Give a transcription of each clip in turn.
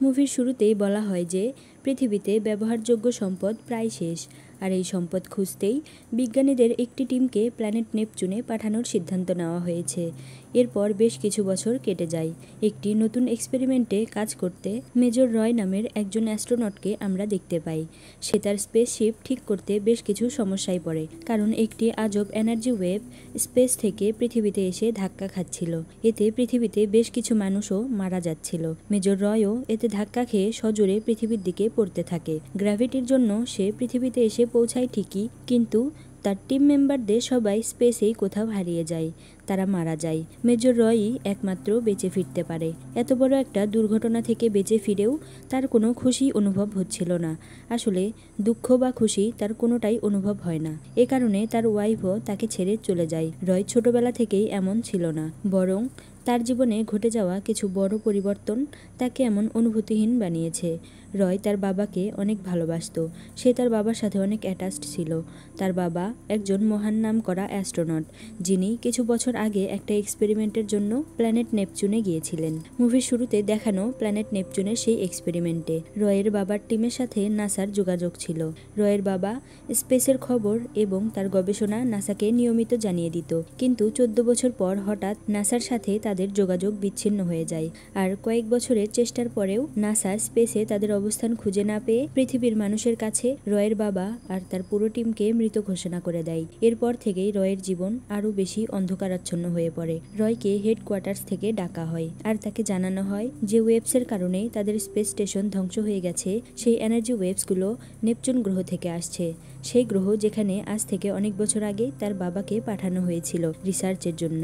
মুভির শুরুতেই বলা হয় যে পৃথিবীতে ব্যবহারযোগ্য সম্পদ প্রায় শেষ, আর এই সম্পদ খুঁজতেই বিজ্ঞানীদের একটি টিমকে প্ল্যানেট নেপচুনে পাঠানোর সিদ্ধান্ত নেওয়া হয়েছে। এরপর বেশ কিছু বছর কেটে যায়। একটি নতুন এক্সপেরিমেন্টে কাজ করতে মেজর রয় নামের একজন অ্যাস্ট্রোনটকে আমরা দেখতে পাই। সে তার স্পেসশিপ ঠিক করতে বেশ কিছু সমস্যায় পড়ে, কারণ একটি আজব এনার্জি ওয়েভ স্পেস থেকে পৃথিবীতে এসে ধাক্কা খাচ্ছিল। এতে পৃথিবীতে বেশ কিছু মানুষও মারা যাচ্ছিল। মেজর রয়ও এতে ধাক্কা খেয়ে সজোরে পৃথিবীর দিকে পড়তে থাকে। গ্র্যাভিটির জন্য সে পৃথিবীতে এসে পৌঁছায় ঠিকই, কিন্তু তার টিম মেম্বারদের সবাই স্পেসেই কোথাও হারিয়ে যায়, তারা মারা যায়। মেজর রয়ই একমাত্র বেঁচে ফিরতে পারে। এত বড় একটা দুর্ঘটনা থেকে বেঁচে ফিরেও তার কোনো খুশি অনুভব হচ্ছিল না। আসলে দুঃখ বা খুশি তার কোনোটাই অনুভব হয় না। এ কারণে তার ওয়াইফও তাকে ছেড়ে চলে যায়। রয় ছোটবেলা থেকেই এমন ছিল না, বরং তার জীবনে ঘটে যাওয়া কিছু বড় পরিবর্তন তাকে এমন অনুভূতিহীন বানিয়েছে। রয় তার বাবাকে অনেক ভালোবাসত। সে তার বাবার সাথে অনেক অ্যাটাচড ছিল। তার বাবা একজন মহান নাম করা অ্যাস্ট্রোনট, যিনি কিছু বছর আগে একটা এক্সপেরিমেন্টের জন্য প্ল্যানেট নেপচুনে গিয়েছিলেন। মুভির শুরুতে দেখানো প্ল্যানেট নেপচুনের সেই এক্সপেরিমেন্টে রয়ের বাবার টিমের সাথে নাসার যোগাযোগ ছিল। রয়ের বাবা স্পেসের খবর এবং তার গবেষণা নাসাকে নিয়মিত জানিয়ে দিত, কিন্তু 14 বছর পর হঠাৎ নাসার সাথে তাদের যোগাযোগ বিচ্ছিন্ন হয়ে যায়। আর কয়েক বছরের চেষ্টার পরেও নাসা স্পেসে তাদের অবস্থান খুঁজে না পেয়ে পৃথিবীর মানুষের কাছে রয়ের বাবা আর তার পুরো টিমকে মৃত ঘোষণা করে দেয়। এরপর থেকেই রয়ের জীবন আরও বেশি অন্ধকারাচ্ছন্ন হয়ে পড়ে। রয়কে হেডকোয়ার্টার্স থেকে ডাকা হয় আর তাকে জানানো হয় যে ওয়েভসের কারণে তাদের স্পেস স্টেশন ধ্বংস হয়ে গেছে। সেই এনার্জি ওয়েভসগুলো নেপচুন গ্রহ থেকে আসছে, সেই গ্রহ যেখানে আজ থেকে অনেক বছর আগে তার বাবাকে পাঠানো হয়েছিল রিসার্চের জন্য।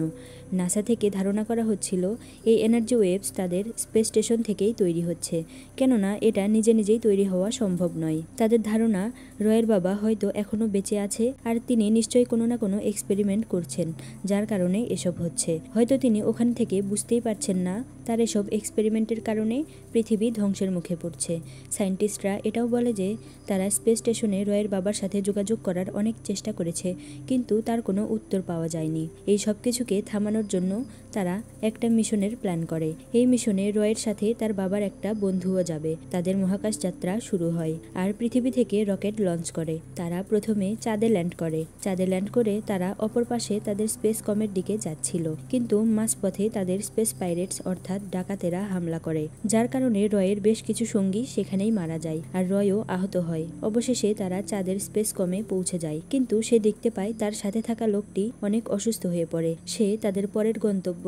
নাসা থেকে ধারণা করা হচ্ছিল এই এনার্জি ওয়েভস তাদের স্পেস স্টেশন থেকেই তৈরি হচ্ছে, কেননা এটা নিজে নিজেই তৈরি হওয়া সম্ভব নয়। তাদের ধারণা রয়ের বাবা হয়তো এখনও বেঁচে আছে, আর তিনি নিশ্চয়ই কোনো না কোনো এক্সপেরিমেন্ট করছেন, যার কারণে এসব হচ্ছে। হয়তো তিনি ওখান থেকে বুঝতেই পারছেন না তার এসব এক্সপেরিমেন্টের কারণে পৃথিবী ধ্বংসের মুখে পড়ছে। সায়েন্টিস্টরা এটাও বলে যে তারা স্পেস স্টেশনে রয়ের বাবার সাথে যোগাযোগ করার অনেক চেষ্টা করেছে, কিন্তু তার কোনো উত্তর পাওয়া যায়নি। এই সব কিছুকে থামানোর জন্য তারা একটা মিশনের প্ল্যান করে। এই মিশনে রয়ের সাথে তার বাবার একটা বন্ধুও যাবে। তাদের মহাকাশ যাত্রা শুরু হয় আর পৃথিবী থেকে রকেট লঞ্চ করে। তারা প্রথমে চাঁদে ল্যান্ড করে। চাঁদে ল্যান্ড করে তারা অপর পাশে তাদের স্পেস কমের দিকে যাচ্ছিল, কিন্তু মাঝপথে তাদের স্পেস পাইরেটস অর্থাৎ ডাকাতেরা হামলা করে, যার কারণে রয়ের বেশ কিছু সঙ্গী সেখানেই মারা যায় আর রয়ও আহত হয়। অবশেষে তারা চাঁদের স্পেস কমে পৌঁছে যায়, কিন্তু সে দেখতে পায় তার সাথে থাকা লোকটি অনেক অসুস্থ হয়ে পড়ে। সে তাদের পরের গন্তব্য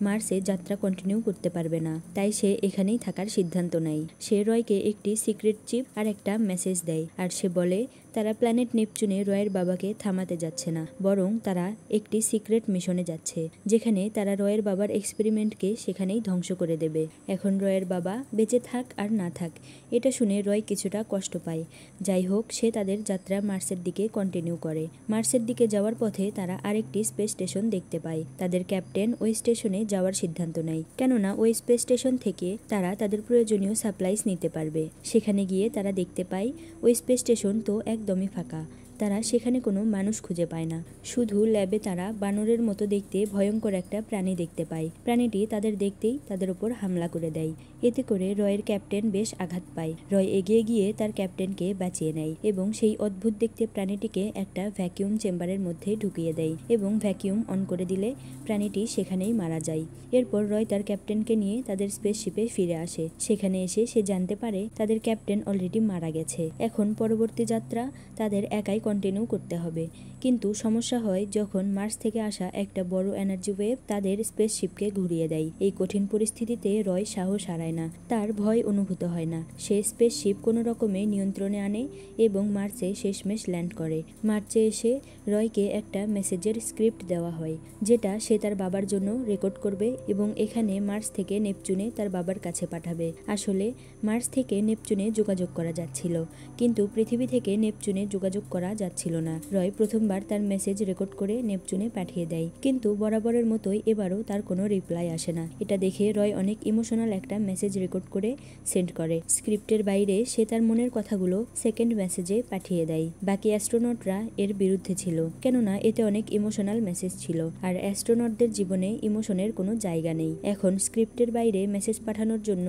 মার্সে যাত্রা কন্টিনিউ করতে পারবে না, তাই সে এখানেই থাকার সিদ্ধান্ত নেয়। সে রয়কে একটি সিক্রেট চিপ আর একটা মেসেজ দেয়, আর সে বলে তারা প্ল্যানেট নেপচুনে রয়ের বাবাকে থামাতে যাচ্ছে না, বরং তারা একটি সিক্রেট মিশনে যাচ্ছে, যেখানে তারা রয়ের বাবার এক্সপেরিমেন্টকে সেখানেই ধ্বংস করে দেবে। এখন রয়ের বাবা বেঁচে থাক আর না থাক, এটা শুনে রয় কিছুটা কষ্ট পায়। যাই হোক, সে তাদের যাত্রা মার্সের দিকে কন্টিনিউ করে। মার্সের দিকে যাওয়ার পথে তারা আরেকটি স্পেস স্টেশন দেখতে পায়। তাদের ক্যাপ্টেন ওই স্টেশনে যাওয়ার সিদ্ধান্ত নেয়, কেননা ওই স্পেস স্টেশন থেকে তারা তাদের প্রয়োজনীয় সাপ্লাইজ নিতে পারবে। সেখানে গিয়ে তারা দেখতে পায় ওই স্পেস স্টেশন তো একদমই ফাঁকা। তারা সেখানে কোনো মানুষ খুঁজে পায় না, শুধু ল্যাবে তারা বানরের মতো দেখতে ভয়ঙ্কর একটা প্রাণী দেখতে পায়। প্রাণীটি তাদের দেখতেই তাদের উপর হামলা করে দেয়। এতে করে রয়ের ক্যাপ্টেন বেশ আঘাত পায়। রয় এগিয়ে গিয়ে তার ক্যাপ্টেনকে বাঁচিয়ে নেয় এবং সেই অদ্ভুত দেখতে প্রাণীটিকে একটা ভ্যাকিউম চেম্বারের মধ্যে ঢুকিয়ে দেয় এবং ভ্যাকিউম অন করে দিলে প্রাণীটি সেখানেই মারা যায়। এরপর রয় তার ক্যাপ্টেনকে নিয়ে তাদের স্পেসশিপে ফিরে আসে। সেখানে এসে সে জানতে পারে তাদের ক্যাপ্টেন অলরেডি মারা গেছে। এখন পরবর্তী যাত্রা তাদের একাই কন্টিনিউ করতে হবে। কিন্তু সমস্যা হয় যখন মার্স থেকে আসা একটা বড় এনার্জি ওয়েভ তাদের স্পেসশিপকে ঘুরিয়ে দেয়। এই কঠিন পরিস্থিতিতে রয় সাহস হারায় না, তার ভয় অনুভূত হয় না। সে স্পেসশিপ কোনো রকমে নিয়ন্ত্রণে আনে এবং মার্সে শেষমেশ ল্যান্ড করে। মার্সে এসে রয়কে একটা মেসেজের স্ক্রিপ্ট দেওয়া হয়, যেটা সে তার বাবার জন্য রেকর্ড করবে এবং এখানে মার্স থেকে নেপচুনে তার বাবার কাছে পাঠাবে। আসলে মার্স থেকে নেপচুনে যোগাযোগ করা যাচ্ছিল, কিন্তু পৃথিবী থেকে নেপচুনে যোগাযোগ করা যাচ্ছিল না। রয় প্রথমবার তার মেসেজ রেকর্ড করে নেপচুনে পাঠিয়ে দেয়, কিন্তু বরাবরের মতোই এবারও তার কোনো রিপ্লাই আসে না। এটা দেখে রয় অনেক ইমোশনাল একটা মেসেজ রেকর্ড করে সেন্ড করে। স্ক্রিপ্টের বাইরে সে তার মনের কথাগুলো সেকেন্ড মেসেজে পাঠিয়ে দেয়। বাকি অ্যাস্ট্রোনটরা এর বিরুদ্ধে ছিল, কেননা এতে অনেক ইমোশনাল মেসেজ ছিল, আর অ্যাস্ট্রোনটদের জীবনে ইমোশনের কোনো জায়গা নেই। এখন স্ক্রিপ্টের বাইরে মেসেজ পাঠানোর জন্য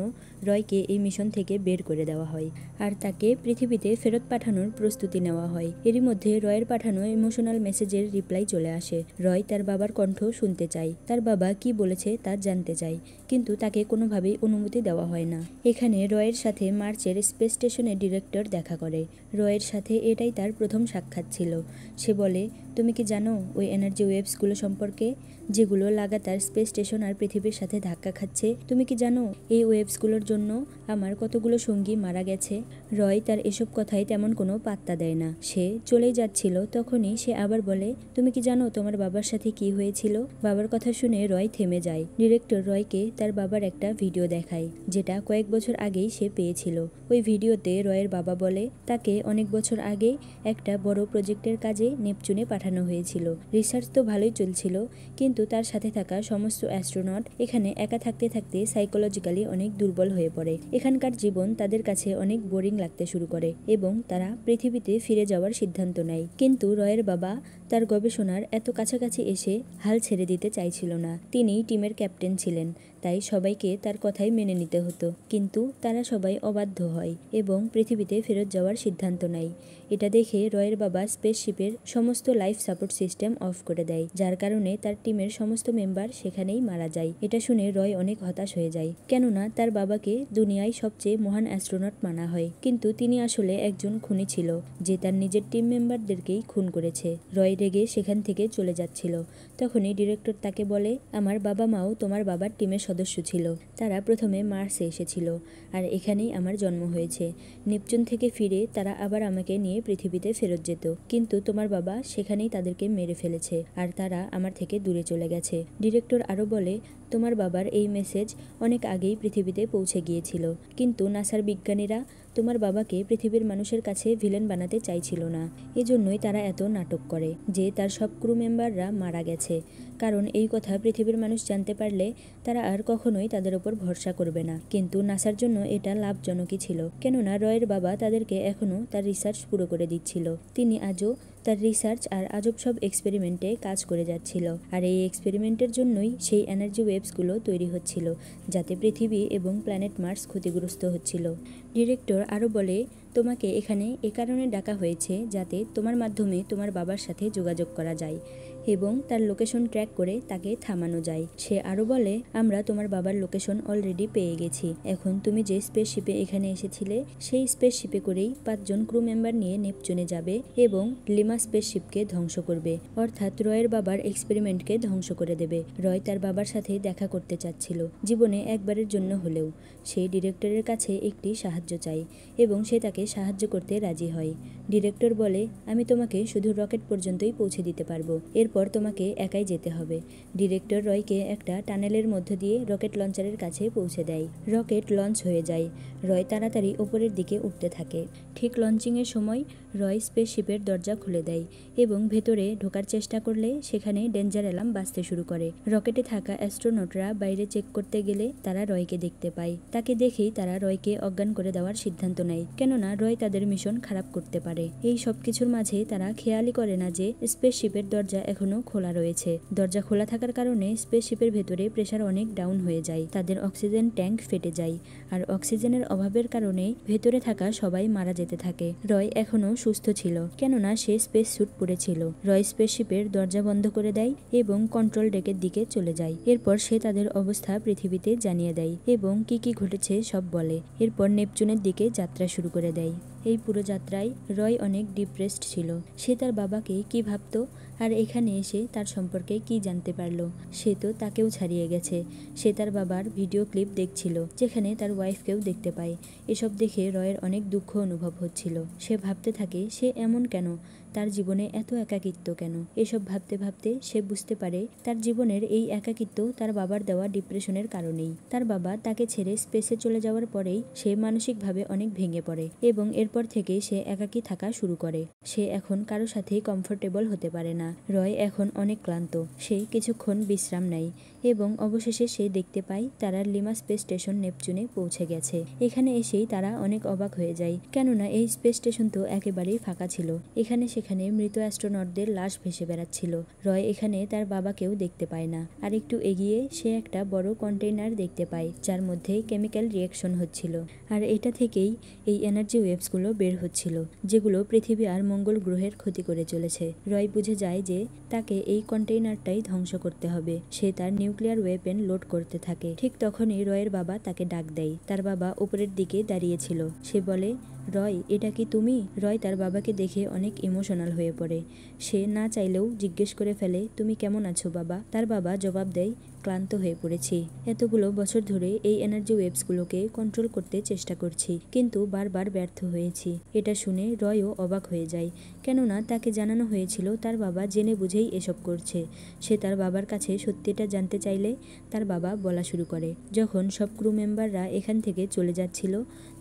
রয়কে এই মিশন থেকে বের করে দেওয়া হয়, আর তাকে পৃথিবীতে ফেরত পাঠানোর প্রস্তুতি নেওয়া হয়। এরই মধ্যে রয়ের পাঠানো ইমোশনাল মেসেজের রিপ্লাই চলে আসে। রয় তার বাবার কণ্ঠ শুনতে চায়, তার বাবা কি বলেছে তা জানতে চায়, কিন্তু তাকে কোনোভাবেই অনুমতি দেওয়া হয় না। এখানে রয়ের সাথে মার্চের স্পেস স্টেশনের ডিরেক্টর দেখা করে। রয়ের সাথে এটাই তার প্রথম সাক্ষাৎ ছিল। সে বলে, তুমি কি জানো ওই এনার্জি ওয়েভসগুলো সম্পর্কে, যেগুলো লাগাতার স্পেস স্টেশন আর পৃথিবীর সাথে ধাক্কা খাচ্ছে? তুমি কি জানো এই ওয়েভসগুলোর জন্য আমার কতগুলো সঙ্গী মারা গেছে? রয় তার এসব কথায় তেমন কোনো পাত্তা দেয় না। সে চলেই যাচ্ছিল, তখনই সে আবার বলে, তুমি কি জানো তোমার বাবার সাথে কি হয়েছিল? বাবার কথা শুনে রয় থেমে যায়। ডিরেক্টর রয়কে তার বাবার একটা ভিডিও দেখায়, যেটা কয়েক বছর আগেই সে পেয়েছিল। ওই ভিডিওতে রয়ের বাবা বলে, তাকে অনেক বছর আগে একটা বড় প্রজেক্টের কাজে নেপচুনে পাঠানো হয়েছিল। রিসার্চ তো ভালোই চলছিল, কিন্তু তার সাথে থাকা সমস্ত অ্যাস্ট্রোনট এখানে একা থাকতে থাকতে সাইকোলজিক্যালি অনেক দুর্বল হয়ে পড়ে। এখানকার জীবন তাদের কাছে অনেক বোরিং লাগতে শুরু করে এবং তারা পৃথিবীতে ফিরে যাওয়ার সিদ্ধান্ত নেয়। কিন্তু রয়ের বাবা তার গবেষণার এত কাছাকাছি এসে হাল ছেড়ে দিতে চাইছিল না। তিনি টিমের ক্যাপ্টেন ছিলেন, তাই সবাইকে তার কথাই মেনে নিতে হতো। কিন্তু তারা সবাই অবাধ্য হয় এবং পৃথিবীতে ফেরত যাওয়ার সিদ্ধান্ত নেয়। এটা দেখে রয়ের বাবা স্পেসশিপের সমস্ত লাইফ সাপোর্ট সিস্টেম অফ করে দেয়, যার কারণে তার টিমের সমস্ত মেম্বার সেখানেই মারা যায়। এটা শুনে রয় অনেক হতাশ হয়ে যায়, কেননা তার বাবাকে দুনিয়ায় সবচেয়ে মহান অ্যাস্ট্রোনট মানা হয়, কিন্তু তিনি আসলে একজন খুনি ছিল, যে তার নিজের টিম মেম্বারদেরকেই খুন করেছে। রয় রেগে সেখান থেকে চলে যাচ্ছিল। তখনই ডিরেক্টর তাকে বলে, আমার বাবা মাও তোমার বাবার টিমের সদস্য ছিল। তারা প্রথমে মার্সে এসেছিল, আর এখানেই আমার জন্ম হয়েছে। নেপচুন থেকে ফিরে তারা আবার আমাকে নিয়ে পৃথিবীতে ফেরত যেত, কিন্তু তোমার বাবা সেখানেই তাদেরকে মেরে ফেলেছে, আর তারা আমার থেকে দূরে চলে গেছে। ডিরেক্টর আরও বলে, তোমার বাবার এই মেসেজ অনেক আগেই পৃথিবীতে পৌঁছে গিয়েছিল, কিন্তু নাসার বিজ্ঞানীরা তোমার বাবাকে পৃথিবীর মানুষের কাছে ভিলেন বানাতে চাইছিল না। এজন্যই তারা এত নাটক করে যে তার সব ক্রু মেম্বাররা মারা গেছে, কারণ এই কথা পৃথিবীর মানুষ জানতে পারলে তারা আর কখনোই তাদের ওপর ভরসা করবে না। কিন্তু নাসার জন্য এটা লাভজনকই ছিল, কেননা রয়ের বাবা তাদেরকে এখনও তার রিসার্চ পুরো করে দিচ্ছিল। তিনি আজও তার রিসার্চ আর আজব সব এক্সপেরিমেন্টে কাজ করে যাচ্ছিল, আর এই এক্সপেরিমেন্টের জন্যই সেই এনার্জি ওয়েভসগুলো তৈরি হচ্ছিল, যাতে পৃথিবী এবং প্ল্যানেট মার্স ক্ষতিগ্রস্ত হচ্ছিল। ডিরেক্টর আরও বলে, তোমাকে এখানে এ কারণে ডাকা হয়েছে যাতে তোমার মাধ্যমে তোমার বাবার সাথে যোগাযোগ করা যায় এবং তার লোকেশন ট্র্যাক করে তাকে থামানো যায়। সে আরও বলে, আমরা তোমার বাবার লোকেশন অলরেডি পেয়ে গেছি। এখন তুমি যে স্পেসশিপে এখানে এসেছিলে সেই স্পেসশিপে করেই 5 জন ক্রু মেম্বার নিয়ে নেপচুনে যাবে এবং লিমা স্পেসশিপকে ধ্বংস করবে, অর্থাৎ রয়ের বাবার এক্সপেরিমেন্টকে ধ্বংস করে দেবে। রয় তার বাবার সাথে দেখা করতে চাচ্ছিল, জীবনে একবারের জন্য হলেও। সে ডিরেক্টরের কাছে একটি সাহায্য চায় এবং সে তাকে সাহায্য করতে রাজি হয়। ডিরেক্টর বলে, আমি তোমাকে শুধু রকেট পর্যন্তই পৌঁছে দিতে পারবো, এরপর তোমাকে একাই যেতে হবে। ডিরেক্টর রয়কে একটা টানেলের মধ্য দিয়ে রকেট লঞ্চারের কাছে পৌঁছে দেয়। রকেট লঞ্চ হয়ে যায়। রয় তাড়াতাড়ি ওপরের দিকে উঠতে থাকে। ঠিক লঞ্চিংয়ের সময় রয় স্পেসশিপের দরজা খুলে দেয় এবং ভেতরে ঢোকার চেষ্টা করলে সেখানে ডেঞ্জার অ্যালার্ম বাজতে শুরু করে। রকেটে থাকা অ্যাস্ট্রোনটরা বাইরে চেক করতে গেলে তারা রয়কে দেখতে পায়। তাকে দেখেই তারা রয়কে অজ্ঞান করে দেওয়ার সিদ্ধান্ত নেয়, কেননা রয় তাদের মিশন খারাপ করতে পারে। এই সব কিছুর মাঝে তারা খেয়ালই করে না যে স্পেসশিপের দরজা এখনো খোলা রয়েছে। দরজা খোলা থাকার কারণে স্পেসশিপের ভেতরে প্রেসার অনেক ডাউন হয়ে যায়। তাদের অক্সিজেন ট্যাঙ্ক ফেটে যায়, আর অক্সিজেনের অভাবের কারণে ভেতরে থাকা সবাই মারা যেতে থাকে। রয় এখনো সুস্থ ছিল, কেননা সে স্পেস স্যুট পরেছিল। রয় স্পেসশিপের দরজা বন্ধ করে দেয় এবং কন্ট্রোল ডেকের দিকে চলে যায়। এরপর সে তাদের অবস্থা পৃথিবীতে জানিয়ে দেয় এবং কি কি ঘটেছে সব বলে। এরপর নেপচুনের দিকে যাত্রা শুরু করে দেয়। এই পুরো যাত্রায় রয় অনেক ডিপ্রেসড ছিল। সে তার বাবাকে কি ভাবতো আর এখানে এসে তার সম্পর্কে কি জানতে পারলো? সে তো তাকেও ছাড়িয়ে গেছে। সে তার বাবার ভিডিও ক্লিপ দেখছিল, যেখানে তার ওয়াইফকেও দেখতে পায়। এসব দেখে রয়ের অনেক দুঃখ অনুভব হচ্ছিল। সে ভাবতে থাকে সে এমন কেন, তার জীবনে এত একাকিত্ব কেন। এসব ভাবতে ভাবতে সে বুঝতে পারে তার জীবনের এই একাকিত্ব তার বাবার দেওয়া ডিপ্রেশনের কারণেই। তার বাবা তাকে ছেড়ে স্পেসে চলে যাওয়ার পরেই সে মানসিকভাবে অনেক ভেঙে পড়ে এবং এরপর থেকে সে একাকী থাকা শুরু করে। সে এখন কারো সাথেই কমফোর্টেবল হতে পারে না। রয় এখন অনেক ক্লান্ত। সে কিছুক্ষণ বিশ্রাম নেয় এবং অবশেষে সে দেখতে পায় তারা লিমা স্পেস স্টেশন নেপচুনে পৌঁছে গেছে। এখানে এসেই তারা অনেক অবাক হয়ে যায়, কেননা এই স্পেস স্টেশন তো একেবারেই ফাঁকা ছিল। এখানে সেখানে মৃত অ্যাস্ট্রোনটদের লাশ ভেসে বেড়াচ্ছিল। রয় এখানে তার বাবাকেও দেখতে পায় না। আর একটু এগিয়ে সে একটা বড় কন্টেইনার দেখতে পায়, যার মধ্যে কেমিক্যাল রিয়াকশন হচ্ছিল। আর এটা থেকেই এই এনার্জি ওয়েভসগুলো বের হচ্ছিল, যেগুলো পৃথিবী আর মঙ্গল গ্রহের ক্ষতি করে চলেছে। রয় বুঝে যায় যে তাকে এই কন্টেইনারটাই ধ্বংস করতে হবে। সে তার নিউক্লিয়ার ওয়েপেন লোড করতে থাকে। ঠিক তখনই রয়ের বাবা তাকে ডাক দেয়। তার বাবা উপরের দিকে দাঁড়িয়েছিল। সে বলে, রয়, এটা কি তুমি? রয় তার বাবাকে দেখে অনেক ইমোশনাল হয়ে পড়ে। সে না চাইলেও জিজ্ঞেস করে ফেলে, তুমি কেমন আছো বাবা? তার বাবা জবাব দেয়, ক্লান্ত হয়ে পড়েছি। এতগুলো বছর ধরে এই এনার্জি ওয়েভসগুলোকে কন্ট্রোল করতে চেষ্টা করছি, কিন্তু বারবার ব্যর্থ হয়েছি। এটা শুনে রয়ও অবাক হয়ে যায়, কেননা তাকে জানানো হয়েছিল তার বাবা জেনে বুঝেই এসব করছে। সে তার বাবার কাছে সত্যিটা জানতে চাইলে তার বাবা বলা শুরু করে, যখন সব ক্রু মেম্বাররা এখান থেকে চলে যাচ্ছিল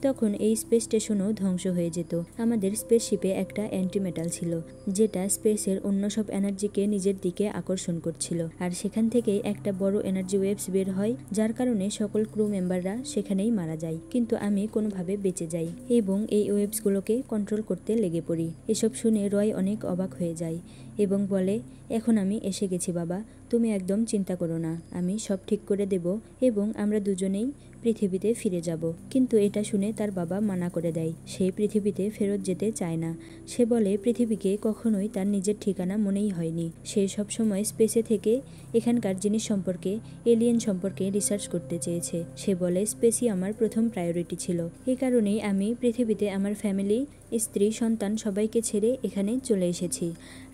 তখন এই স্পেস স্টেশনও ধ্বংস হয়ে যেত। আমাদের স্পেসশিপে একটা অ্যান্টিমেটাল ছিল, যেটা স্পেসের অন্য সব এনার্জিকে নিজের দিকে আকর্ষণ করছিল। আর সেখান থেকে একটা বড় এনার্জি ওয়েভস বের হয়, যার কারণে সকল ক্রু মেম্বাররা সেখানেই মারা যায়। কিন্তু আমি কোনোভাবে বেঁচে যাই এবং এই ওয়েভসগুলোকে কন্ট্রোল করতে লেগে পড়ি। এসব শুনে রয় অনেক অবাক হয়ে যায় এবং বলে, এখন আমি এসে গেছি বাবা, তুমি একদম চিন্তা করো না, আমি সব ঠিক করে দেব এবং আমরা দুজনেই পৃথিবীতে ফিরে যাব। কিন্তু এটা শুনে তার বাবা মানা করে দেয়। সে পৃথিবীতে ফেরত যেতে চায় না। সে বলে পৃথিবীকে কখনোই তার নিজের ঠিকানা মনেই হয়নি। সে সবসময় স্পেসে থেকে এখানকার জিনিস সম্পর্কে, এলিয়েন সম্পর্কে রিসার্চ করতে চেয়েছে। সে বলে স্পেসই আমার প্রথম প্রায়োরিটি ছিল। এ কারণেই আমি পৃথিবীতে আমার ফ্যামিলি, স্ত্রী, সন্তান সবাইকে ছেড়ে এখানে চলে এসেছি।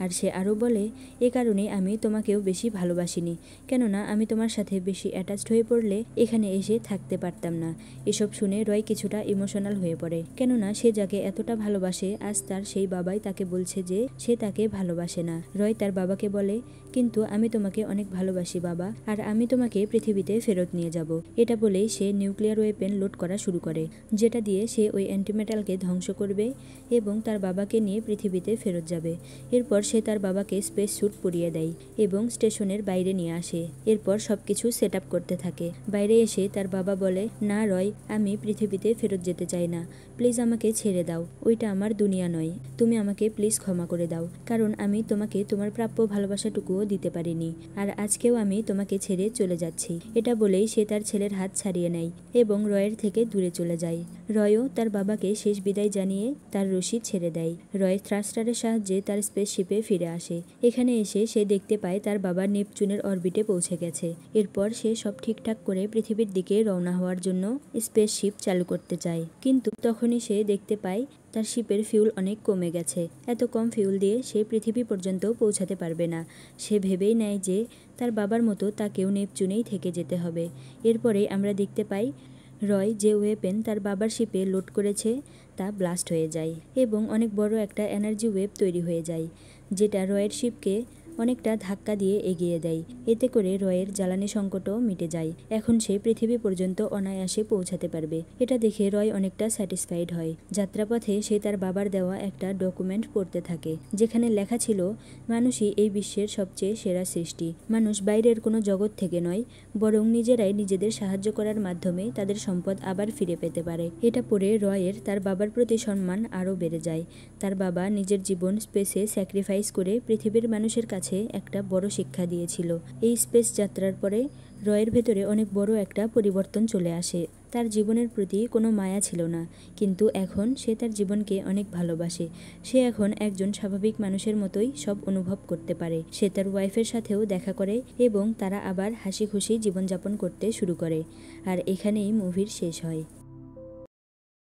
আর সে আরও বলে, এ কারণে আমি তোমাকেও বেশি ভালোবাসিনি, কেননা আমি তোমার সাথে বেশি অ্যাটাচড হয়ে পড়লে এখানে এসে থাকতে পারতাম না। এসব শুনে রয় কিছুটা ইমোশনাল হয়ে পড়ে, কেননা সে যাকে এতটা ভালোবাসে আজ তার সেই বাবাই তাকে বলছে যে সে তাকে ভালোবাসে না। রয় তার বাবাকে বলে, কিন্তু আমি তোমাকে অনেক ভালোবাসি বাবা, আর আমি তোমাকে পৃথিবীতে ফেরত নিয়ে যাব। এটা বলেই সে নিউক্লিয়ার ওয়েপেন লোড করা শুরু করে, যেটা দিয়ে সে ওই অ্যান্টিমেটালকে ধ্বংস করবে এবং তার বাবাকে নিয়ে পৃথিবীতে ফেরত যাবে। এরপর সে তার বাবাকে স্পেস স্যুট পরিয়ে দেয় এবং স্টেশনের বাইরে নিয়ে আসে। এরপর সবকিছু সেট আপ করতে থাকে। বাইরে এসে তার বাবা বলে, না রয়, আমি পৃথিবীতে ফেরত যেতে চাই না, প্লিজ আমাকে ছেড়ে দাও। ওইটা আমার দুনিয়া নয়, তুমি আমাকে প্লিজ ক্ষমা করে দাও, কারণ আমি তোমাকে তোমার প্রাপ্য ভালোবাসাটুকুও দিতে পারিনি, আর আজকেও আমি তোমাকে ছেড়ে চলে যাচ্ছি। এটা বলেই সে তার ছেলের হাত ছাড়িয়ে নেয় এবং রয়ের থেকে দূরে চলে যায়। রয়ও তার বাবাকে শেষ বিদায় জানিয়ে তার রশি ছেড়ে দেয়। রয় থ্রাস্টারের সাহায্যে তার স্পেসশিপে ফিরে আসে। এখানে এসে সে দেখতে পায় তার বাবা নেপচুনের অরবিটে পৌঁছে গেছে। এরপর সে সব ঠিকঠাক করে পৃথিবীর দিকে রওনা হওয়ার জন্য স্পেসশিপ চালু করতে চায়, কিন্তু তখনই সে দেখতে পায় তার শিপের ফিউল অনেক কমে গেছে। এত কম ফিউল দিয়ে সে পৃথিবী পর্যন্ত পৌঁছাতে পারবে না। সে ভেবেই নেয় যে তার বাবার মতো তাকেও নেপচুনেই থেকে যেতে হবে। এরপরে আমরা দেখতে পাই রয় যে ওয়েপেন তার বাবার শিপে লোড করেছে তা ব্লাস্ট হয়ে যায় এবং অনেক বড় একটা এনার্জি ওয়েভ তৈরি হয়ে যায়, যেটা রয়ের শিপকে অনেকটা ধাক্কা দিয়ে এগিয়ে দেয়। এতে করে রয়ের জ্বালানি সংকটও মিটে যায়। এখন সে পৃথিবী পর্যন্ত অনায়াসে পৌঁছাতে পারবে। এটা দেখে রয় অনেকটা স্যাটিসফাইড হয়। যাত্রাপথে সে তার বাবার দেওয়া একটা ডকুমেন্ট পড়তে থাকে, যেখানে লেখা ছিল মানুষই এই বিশ্বের সবচেয়ে সেরা সৃষ্টি। মানুষ বাইরের কোনো জগৎ থেকে নয়, বরং নিজেরাই নিজেদের সাহায্য করার মাধ্যমে তাদের সম্পদ আবার ফিরে পেতে পারে। এটা পড়ে রয়ের তার বাবার প্রতি সম্মান আরও বেড়ে যায়। তার বাবা নিজের জীবন স্পেসে স্যাক্রিফাইস করে পৃথিবীর মানুষের কাছে একটা বড় শিক্ষা দিয়েছিল। এই স্পেস যাত্রার পরে রয়ের ভেতরে অনেক বড় একটা পরিবর্তন চলে আসে। তার জীবনের প্রতি কোনো মায়া ছিল না, কিন্তু এখন সে তার জীবনকে অনেক ভালোবাসে। সে এখন একজন স্বাভাবিক মানুষের মতোই সব অনুভব করতে পারে। সে তার ওয়াইফের সাথেও দেখা করে এবং তারা আবার হাসি খুশি জীবনযাপন করতে শুরু করে। আর এখানেই মুভির শেষ হয়।